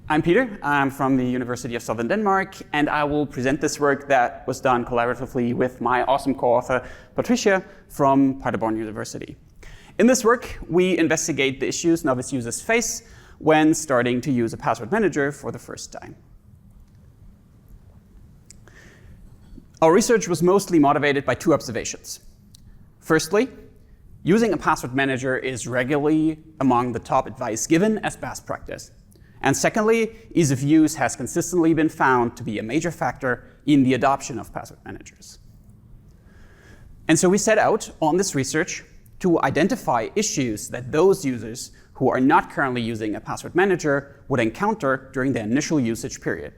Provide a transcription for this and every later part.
I'm Peter. I'm from the University of Southern Denmark, and I will present this work that was done collaboratively with my awesome co-author, Patricia, from Paderborn University. In this work, we investigate the issues novice users face when starting to use a password manager for the first time. Our research was mostly motivated by two observations. Firstly, using a password manager is regularly among the top advice given as best practice. And secondly, ease of use has consistently been found to be a major factor in the adoption of password managers. And so we set out on this research to identify issues that those users who are not currently using a password manager would encounter during their initial usage period.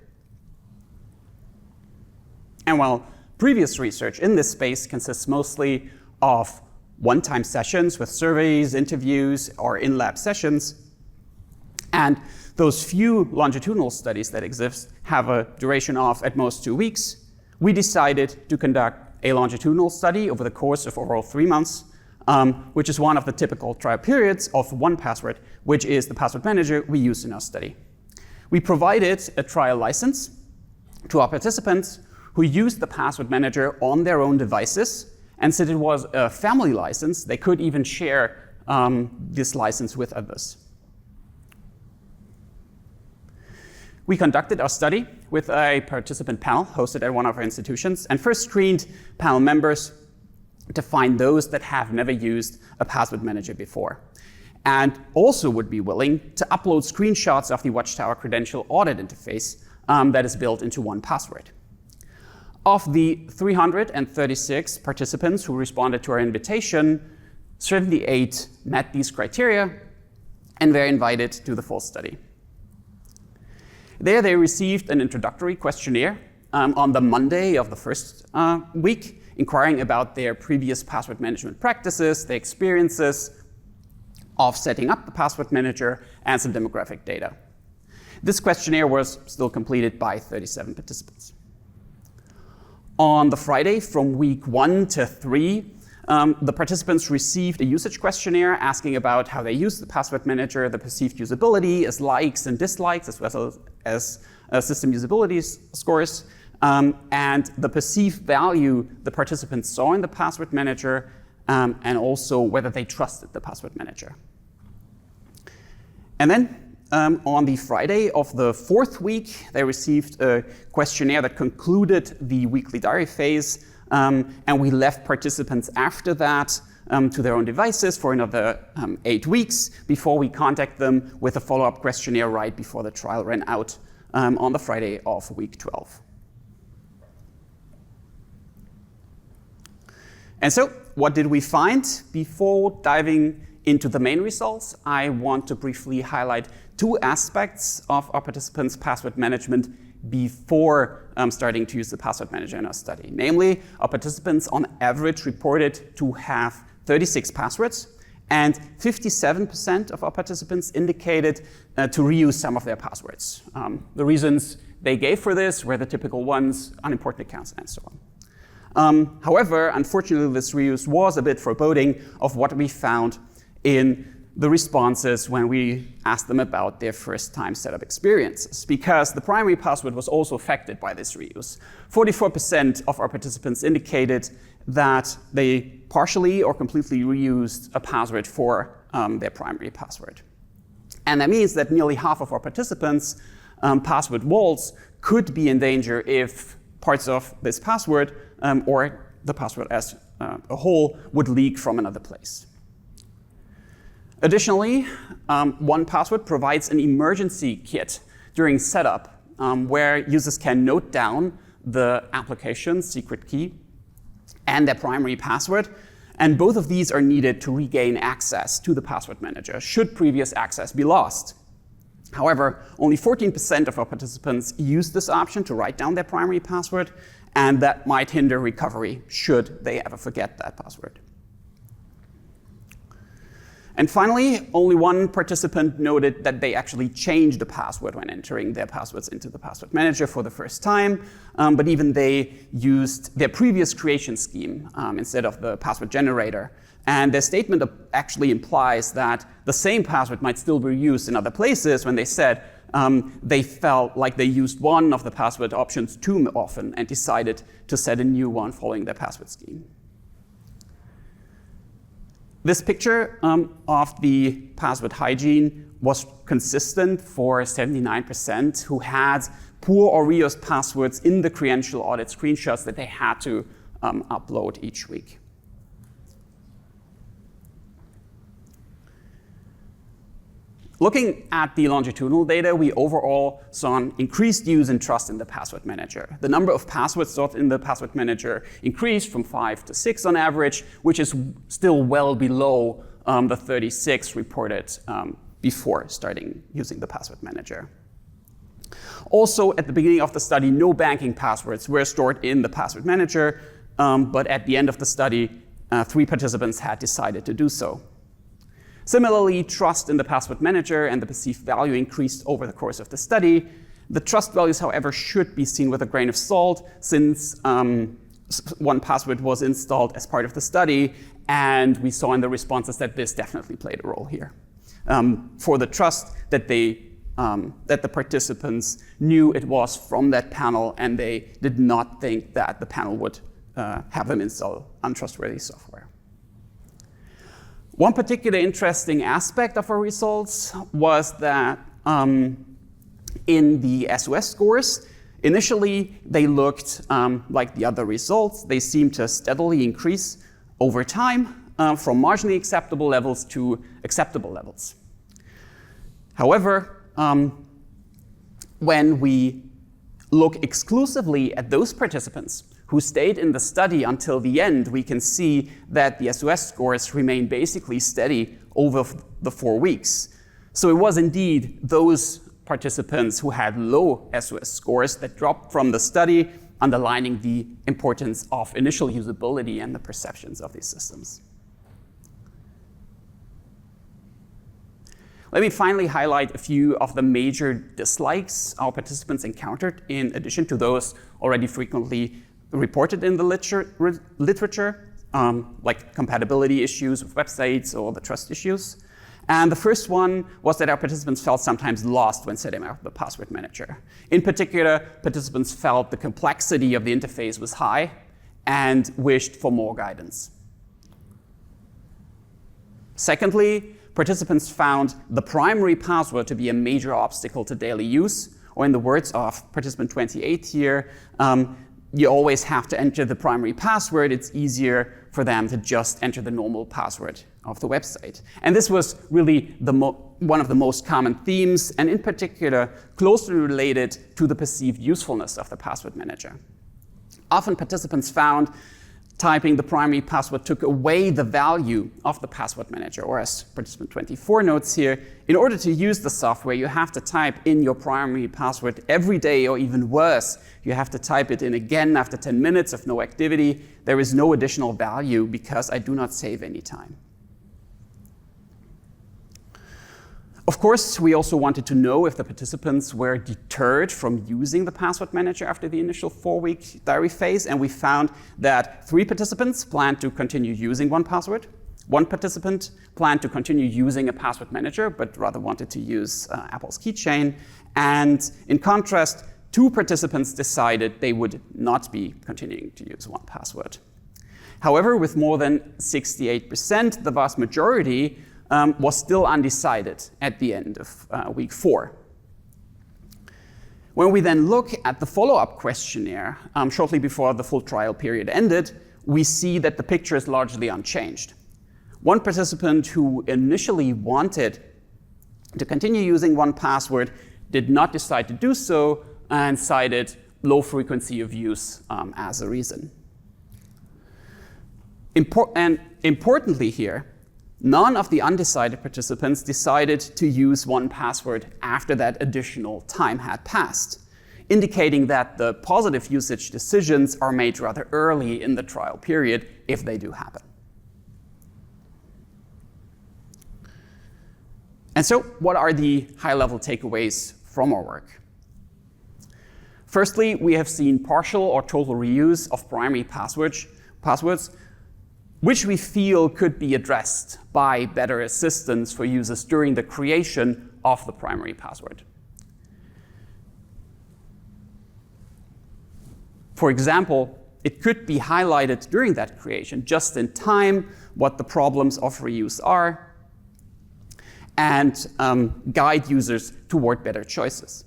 And while previous research in this space consists mostly of one-time sessions with surveys, interviews, or in-lab sessions, and those few longitudinal studies that exist have a duration of at most 2 weeks, we decided to conduct a longitudinal study over the course of overall 3 months, which is one of the typical trial periods of 1Password, which is the password manager we use in our study. We provided a trial license to our participants who used the password manager on their own devices, and since it was a family license, they could even share this license with others. We conducted our study with a participant panel hosted at one of our institutions and first screened panel members to find those that have never used a password manager before and also would be willing to upload screenshots of the Watchtower credential audit interface that is built into 1Password. Of the 336 participants who responded to our invitation, 78 met these criteria and were invited to the full study. There they received an introductory questionnaire on the Monday of the first week, inquiring about their previous password management practices, their experiences of setting up the password manager, and some demographic data. This questionnaire was still completed by 37 participants. On the Friday from week 1 to 3, the participants received a usage questionnaire asking about how they use the password manager, the perceived usability as likes and dislikes, as well as system usability scores, and the perceived value the participants saw in the password manager, and also whether they trusted the password manager. And then on the Friday of the 4th week, they received a questionnaire that concluded the weekly diary phase. And we left participants after that to their own devices for another 8 weeks before we contact them with a follow-up questionnaire right before the trial ran out on the Friday of week 12. And so, what did we find? Before diving into the main results, I want to briefly highlight 2 aspects of our participants' password management before starting to use the password manager in our study. Namely, our participants on average reported to have 36 passwords, and 57% of our participants indicated to reuse some of their passwords. The reasons they gave for this were the typical ones, unimportant accounts, and so on. However, unfortunately, this reuse was a bit foreboding of what we found in the responses when we asked them about their first-time setup experiences, because the primary password was also affected by this reuse. 44% of our participants indicated that they partially or completely reused a password for their primary password. And that means that nearly half of our participants' password vaults could be in danger if parts of this password or the password as a whole would leak from another place. Additionally, 1Password provides an emergency kit during setup where users can note down the application's secret key and their primary password, and both of these are needed to regain access to the password manager should previous access be lost. However, only 14% of our participants use this option to write down their primary password, and that might hinder recovery should they ever forget that password. And finally, only 1 participant noted that they actually changed the password when entering their passwords into the password manager for the first time, but even they used their previous creation scheme instead of the password generator. And their statement actually implies that the same password might still be used in other places when they said, they felt like they used one of the password options too often and decided to set a new one following their password scheme. This picture of the password hygiene was consistent for 79% who had poor or reused passwords in the credential audit screenshots that they had to upload each week. Looking at the longitudinal data, we overall saw an increased use and trust in the password manager. The number of passwords stored in the password manager increased from 5 to 6 on average, which is still well below the 36 reported before starting using the password manager. Also, at the beginning of the study, no banking passwords were stored in the password manager, but at the end of the study, 3 participants had decided to do so. Similarly, trust in the password manager and the perceived value increased over the course of the study. The trust values, however, should be seen with a grain of salt, since 1Password was installed as part of the study, and we saw in the responses that this definitely played a role here. For the trust that that the participants knew it was from that panel, and they did not think that the panel would have them install untrustworthy software. One particular interesting aspect of our results was that in the SOS scores, initially they looked like the other results. They seemed to steadily increase over time from marginally acceptable levels to acceptable levels. However, when we look exclusively at those participants who stayed in the study until the end, we can see that the SOS scores remain basically steady over the 4 weeks. So it was indeed those participants who had low SOS scores that dropped from the study, underlining the importance of initial usability and the perceptions of these systems. Let me finally highlight a few of the major dislikes our participants encountered, in addition to those already frequently reported in the literature, like compatibility issues with websites or the trust issues. And the first one was that our participants felt sometimes lost when setting up the password manager. In particular, participants felt the complexity of the interface was high and wished for more guidance. Secondly, participants found the primary password to be a major obstacle to daily use, or in the words of participant 28 here, you always have to enter the primary password. It's easier for them to just enter the normal password of the website. And this was really one of the most common themes, and in particular, closely related to the perceived usefulness of the password manager. Often participants found typing the primary password took away the value of the password manager, or as participant 24 notes here, in order to use the software, you have to type in your primary password every day, or even worse, you have to type it in again after 10 minutes of no activity. There is no additional value because I do not save any time. Of course, we also wanted to know if the participants were deterred from using the password manager after the initial 4-week diary phase, and we found that 3 participants planned to continue using 1Password. 1 participant planned to continue using a password manager, but rather wanted to use Apple's keychain. And in contrast, 2 participants decided they would not be continuing to use 1Password. However, with more than 68%, the vast majority was still undecided at the end of week 4. When we then look at the follow-up questionnaire shortly before the full trial period ended, we see that the picture is largely unchanged. 1 participant who initially wanted to continue using 1Password did not decide to do so and cited low frequency of use as a reason. Importantly here, none of the undecided participants decided to use 1Password after that additional time had passed, indicating that the positive usage decisions are made rather early in the trial period, if they do happen. And so, what are the high-level takeaways from our work? Firstly, we have seen partial or total reuse of primary passwords, which we feel could be addressed by better assistance for users during the creation of the primary password. For example, it could be highlighted during that creation, just in time, what the problems of reuse are, and guide users toward better choices.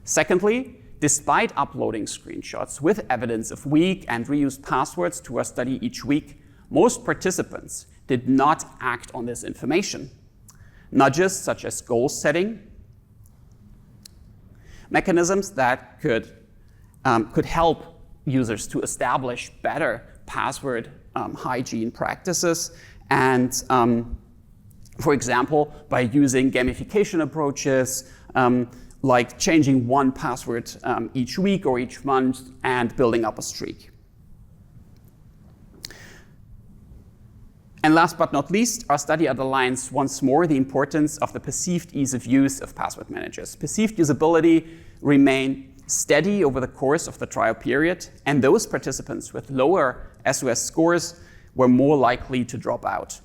Secondly, despite uploading screenshots with evidence of weak and reused passwords to our study each week, most participants did not act on this information. Nudges such as goal setting, mechanisms that could help users to establish better password hygiene practices, and for example, by using gamification approaches, like changing one password each week or each month and building up a streak. And last but not least, our study underlines once more the importance of the perceived ease of use of password managers. Perceived usability remained steady over the course of the trial period, and those participants with lower SOS scores were more likely to drop out.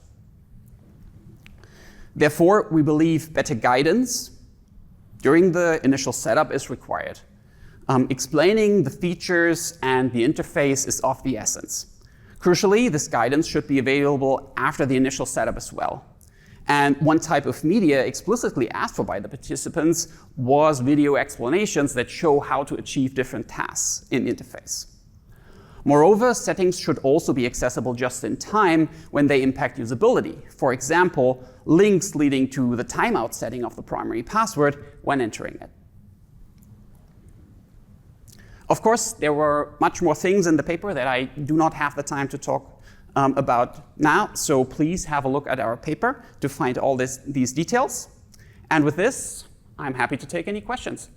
Therefore, we believe better guidance during the initial setup is required. Explaining the features and the interface is of the essence. Crucially, this guidance should be available after the initial setup as well. And one type of media explicitly asked for by the participants was video explanations that show how to achieve different tasks in the interface. Moreover, settings should also be accessible just in time when they impact usability. For example, links leading to the timeout setting of the primary password when entering it. Of course, there were much more things in the paper that I do not have the time to talk about now, so please have a look at our paper to find all these details. And with this, I'm happy to take any questions.